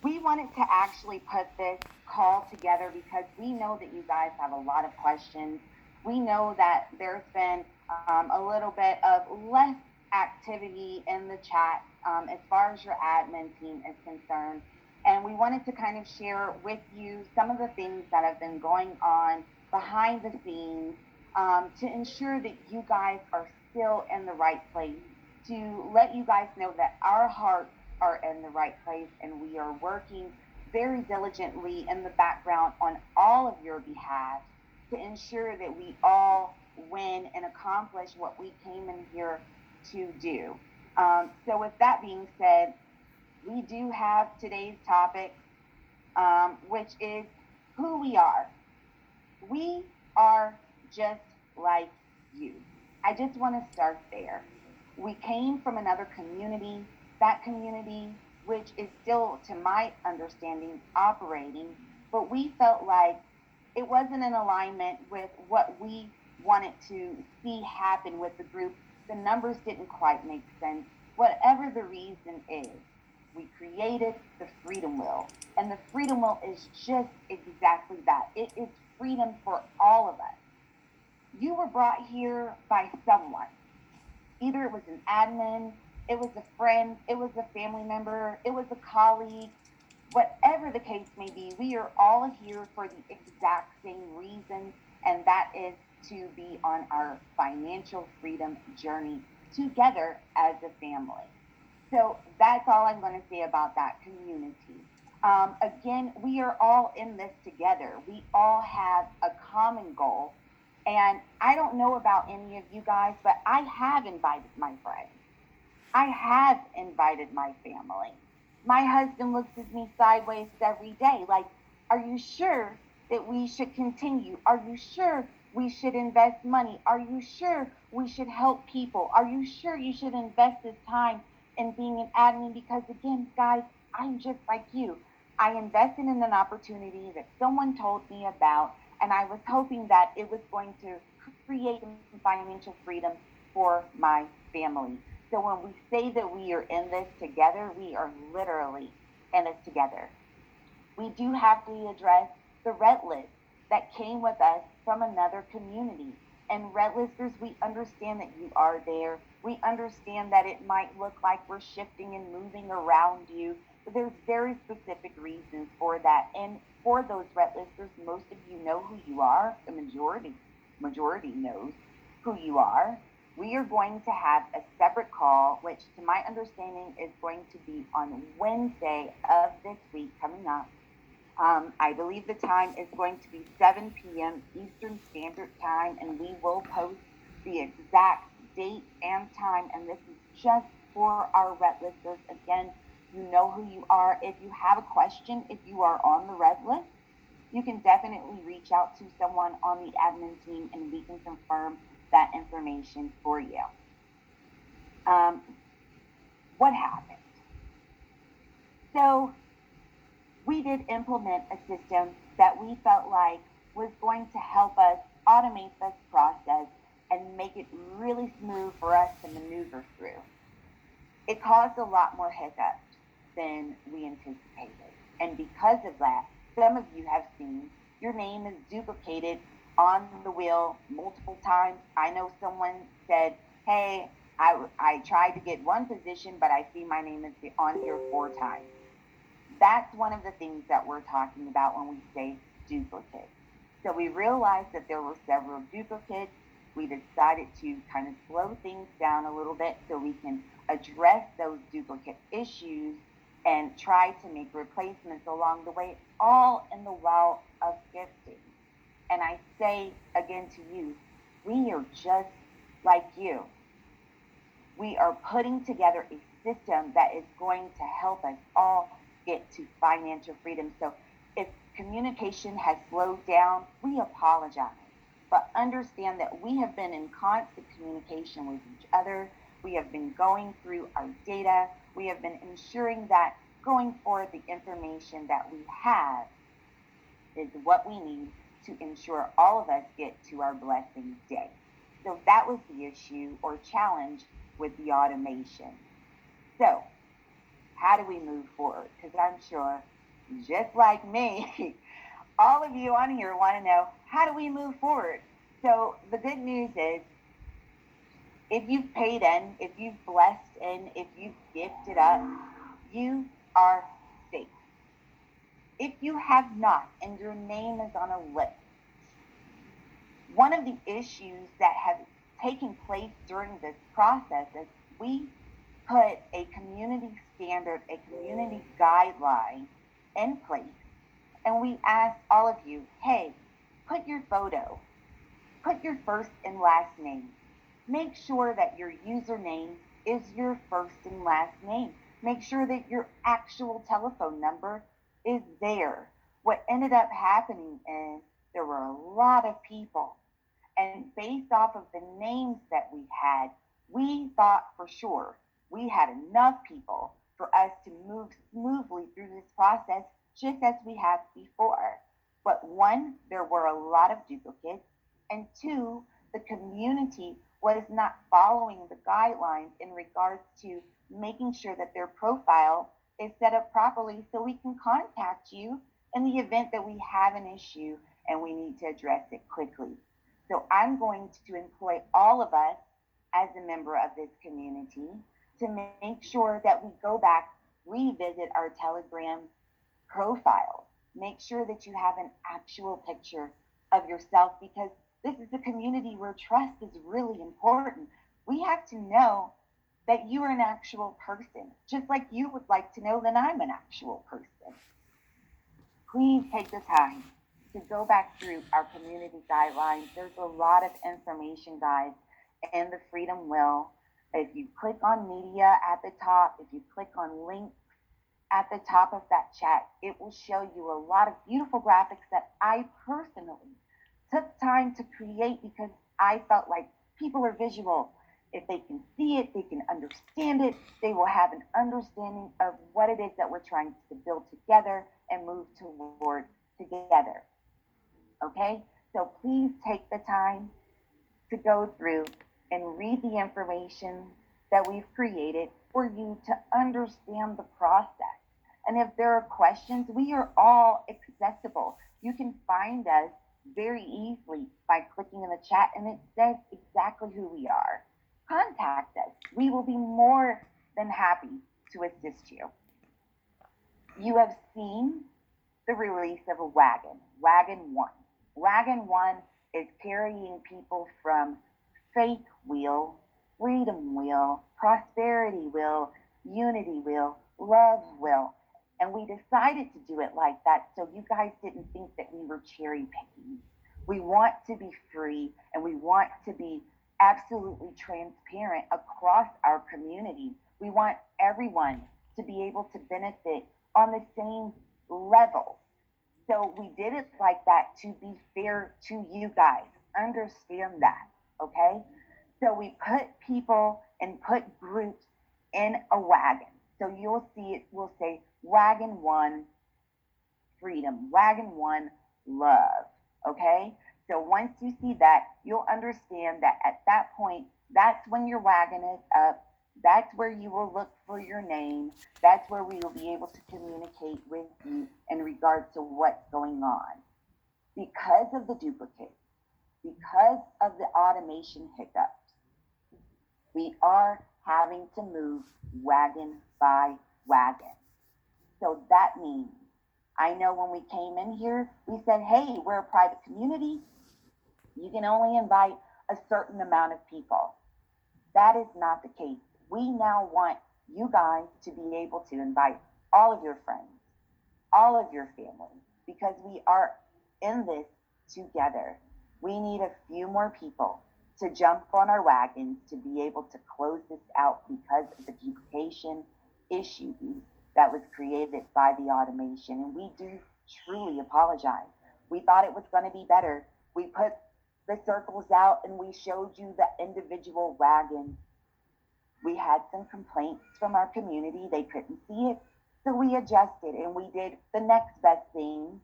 We wanted to actually put this call together because we know that you guys have a lot of questions. We know that there's been a little bit of less activity in the chat as far as your admin team is concerned. And we wanted to kind of share with you some of the things that have been going on behind the scenes to ensure that you guys are still in the right place, to let you guys know that our hearts are in the right place and we are working very diligently in the background on all of your behalf to ensure that we all win and accomplish what we came in here to do. So, with that being said, we do have today's topic, which is who we are. We are just like you. I just want to start there. We came from another community, that community, which is still, to my understanding, operating, but we felt like it wasn't in alignment with what we wanted to see happen with the group. The numbers didn't quite make sense. Whatever the reason is, we created the Freedom Wheel. And the Freedom Wheel is just exactly that. It is freedom for all of us. You were brought here by someone. Either it was an admin, it was a friend, it was a family member, it was a colleague, whatever the case may be, we are all here for the exact same reason, and that is to be on our financial freedom journey together as a family. So that's all I'm going to say about that community. Again, we are all in this together. We all have a common goal. And I don't know about any of you guys, but I have invited my friends. I have invited my family. My husband looks at me sideways every day, like, are you sure that we should continue? Are you sure we should invest money? Are you sure we should help people? Are you sure you should invest this time in being an admin? Because again, guys, I'm just like you. I invested in an opportunity that someone told me about, and I was hoping that it was going to create some financial freedom for my family. So when we say that we are in this together, we are literally in this together. We do have to address the red list that came with us from another community. And red listers, we understand that you are there. We understand that it might look like we're shifting and moving around you, but there's very specific reasons for that. And for those red listers, most of you know who you are. The majority knows who you are. We are going to have a separate call, which to my understanding is going to be on Wednesday of this week coming up. I believe the time is going to be 7 p.m. Eastern Standard Time, and we will post the exact date and time. And this is just for our red listers. Again, you know who you are. If you have a question, if you are on the red list, you can definitely reach out to someone on the admin team and we can confirm that information for you. Um, what happened? So, we did implement a system that we felt like was going to help us automate this process and make it really smooth for us to maneuver through. It caused a lot more hiccups than we anticipated. And because of that, some of you have seen your name is duplicated on the wheel multiple times. I know someone said, hey, I tried to get one position, but I see my name is on here 4 times. That's one of the things that we're talking about when we say duplicate. So we realized that there were several duplicates. We decided to kind of slow things down a little bit so we can address those duplicate issues and try to make replacements along the way, all in the while of gifting. And I say again to you, we are just like you. We are putting together a system that is going to help us all get to financial freedom. So if communication has slowed down, we apologize. But understand that we have been in constant communication with each other. We have been going through our data. We have been ensuring that going forward, the information that we have is what we need to ensure all of us get to our blessing day. So that was the issue or challenge with the automation. So How do we move forward? Because I'm sure, just like me, all of you on here want to know, how do we move forward? So the good news is, if you've paid in, if you've blessed in, if you've gifted up, you are safe. If you have not and your name is on a list, one of the issues that have taken place during this process is we put a community standard, a community guideline in place, and we ask all of you, hey, put your photo, put your first and last name. Make sure that your username is your first and last name. Make sure that your actual telephone number is there. What ended up happening is there were a lot of people, and based off of the names that we had, we thought for sure we had enough people for us to move smoothly through this process just as we have before. But one, there were a lot of duplicates, and two, the community was not following the guidelines in regards to making sure that their profile is set up properly so we can contact you in the event that we have an issue and we need to address it quickly. So I'm going to employ all of us as a member of this community to make sure that we go back, revisit our Telegram profiles, make sure that you have an actual picture of yourself, because this is a community where trust is really important. We have to know that you are an actual person, just like you would like to know that I'm an actual person. Please take the time to go back through our community guidelines. There's a lot of information, guys, in the Freedom Wheel. If you click on media at the top, if you click on links at the top of that chat, it will show you a lot of beautiful graphics that I personally took time to create because I felt like people are visual. If they can see it, they can understand it, they will have an understanding of what it is that we're trying to build together and move toward together. Okay? So please take the time to go through and read the information that we've created for you to understand the process. And if there are questions, we are all accessible. You can find us very easily by clicking in the chat, and it says exactly who we are. Contact us. We will be more than happy to assist you. You have seen the release of a wagon, Wagon One. Wagon One is carrying people from Faith Wheel, Freedom Wheel, Prosperity Wheel, Unity Wheel, Love Wheel. And we decided to do it like that so you guys didn't think that we were cherry picking. We want to be free, and we want to be absolutely transparent across our community. We want everyone to be able to benefit on the same level. So we did it like that to be fair to you guys. Understand that, okay? So we put people and put groups in a wagon. So you'll see it will say Wagon One Freedom, Wagon One Love, okay? So once you see that, you'll understand that at that point, that's when your wagon is up. That's where you will look for your name. That's where we will be able to communicate with you in regards to what's going on. Because of the duplicate, because of the automation hiccups, we are having to move wagon by wagon. So that means, I know when we came in here, we said, hey, we're a private community. You can only invite a certain amount of people. That is not the case. We now want you guys to be able to invite all of your friends, all of your family, because we are in this together. We need a few more people to jump on our wagons to be able to close this out because of the duplication issue that was created by the automation. And we do truly apologize. We thought it was going to be better. We put the circles out and we showed you the individual wagons. We had some complaints from our community. They couldn't see it. So we adjusted and we did the next best thing,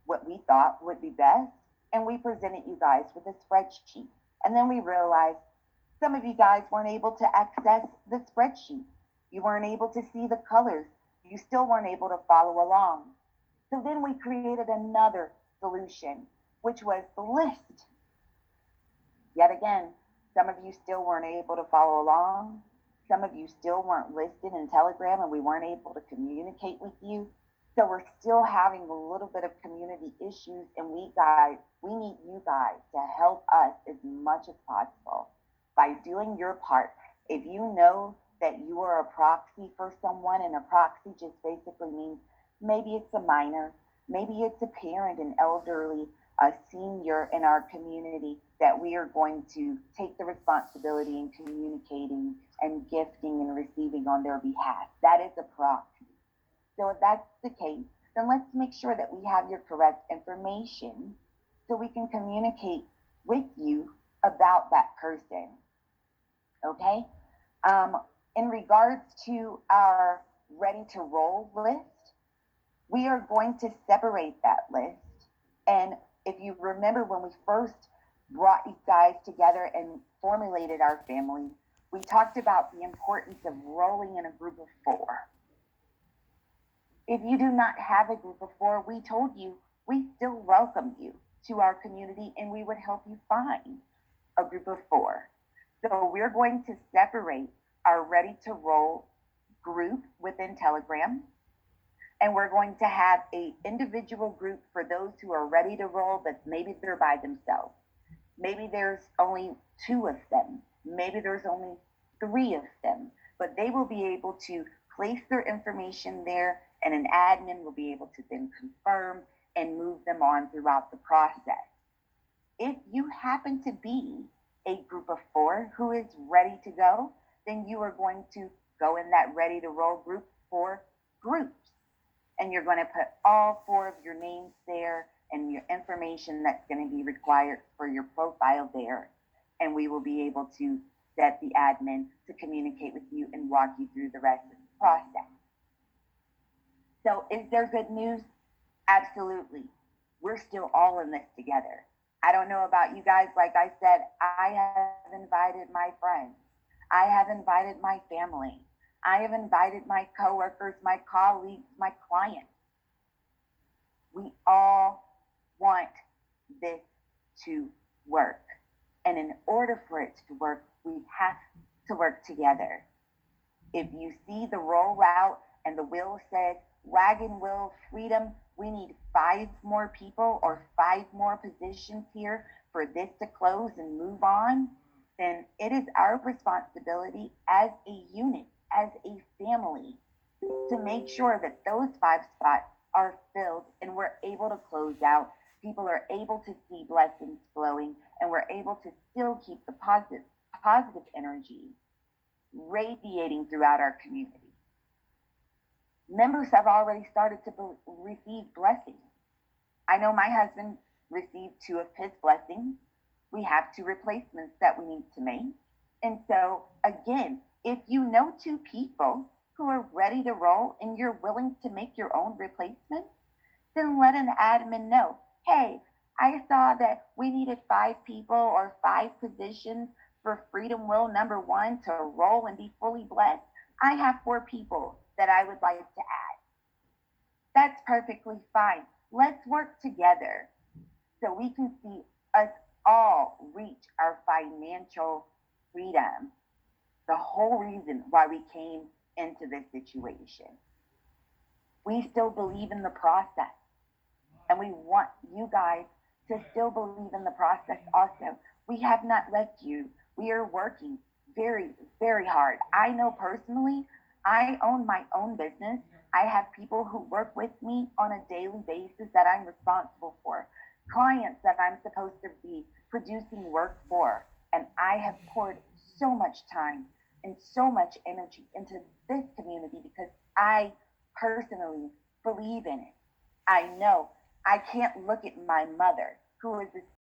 what we thought would be best. And we presented you guys with a spreadsheet. And then we realized some of you guys weren't able to access the spreadsheet. You weren't able to see the colors. You still weren't able to follow along. So then we created another solution, which was the list. Yet again, some of you still weren't able to follow along. Some of you still weren't listed in Telegram and we weren't able to communicate with you. So we're still having a little bit of community issues, and we need you guys to help us as much as possible by doing your part. If you know that you are a proxy for someone, and a proxy just basically means maybe it's a minor, maybe it's a parent, an elderly, a senior in our community, that we are going to take the responsibility in communicating and gifting and receiving on their behalf. That is a proxy. So if that's the case, then let's make sure that we have your correct information so we can communicate with you about that person. Okay? In regards to our ready to roll list, we are going to separate that list. And if you remember when we first brought you guys together and formulated our family, we talked about the importance of rolling in a group of 4. If you do not have a group of 4, we told you we still welcome you to our community and we would help you find a group of 4. So we're going to separate our ready to roll group within Telegram, and we're going to have a individual group for those who are ready to roll, but maybe they're by themselves. Maybe there's only 2 of them. Maybe there's only 3 of them, but they will be able to place their information there, and an admin will be able to then confirm and move them on throughout the process. If you happen to be a group of 4 who is ready to go, then you are going to go in that ready to roll group for groups. And you're going to put all 4 of your names there and your information that's going to be required for your profile there. And we will be able to set the admin to communicate with you and walk you through the rest of the process. So is there good news? Absolutely. We're still all in this together. I don't know about you guys. Like I said, I have invited my friends. I have invited my family. I have invited my coworkers, my colleagues, my clients. We all want this to work. And in order for it to work, we have to work together. If you see the roll route and the wheel says wagon wheel freedom, we need 5 more people or 5 more positions here for this to close and move on, then it is our responsibility as a unit, as a family, to make sure that those 5 spots are filled and we're able to close out. People are able to see blessings flowing, and we're able to still keep the positive energy radiating throughout our community. Members have already started to receive blessings. I know my husband received 2 of his blessings. We have 2 replacements that we need to make. And so, again, if you know 2 people who are ready to roll and you're willing to make your own replacement, then let an admin know, hey, I saw that we needed 5 people or 5 positions for Freedom Will number 1 to roll and be fully blessed. I have 4 people that I would like to add. That's perfectly fine. Let's work together so we can see us all reach our financial freedom. The whole reason why we came into this situation. We still believe in the process, and we want you guys to still believe in the process also. We have not left you. We are working very, very hard. I know personally, I own my own business. I have people who work with me on a daily basis that I'm responsible for, clients that I'm supposed to be producing work for. And I have poured so much time and so much energy into this community because I personally believe in it. I know I can't look at my mother, who is a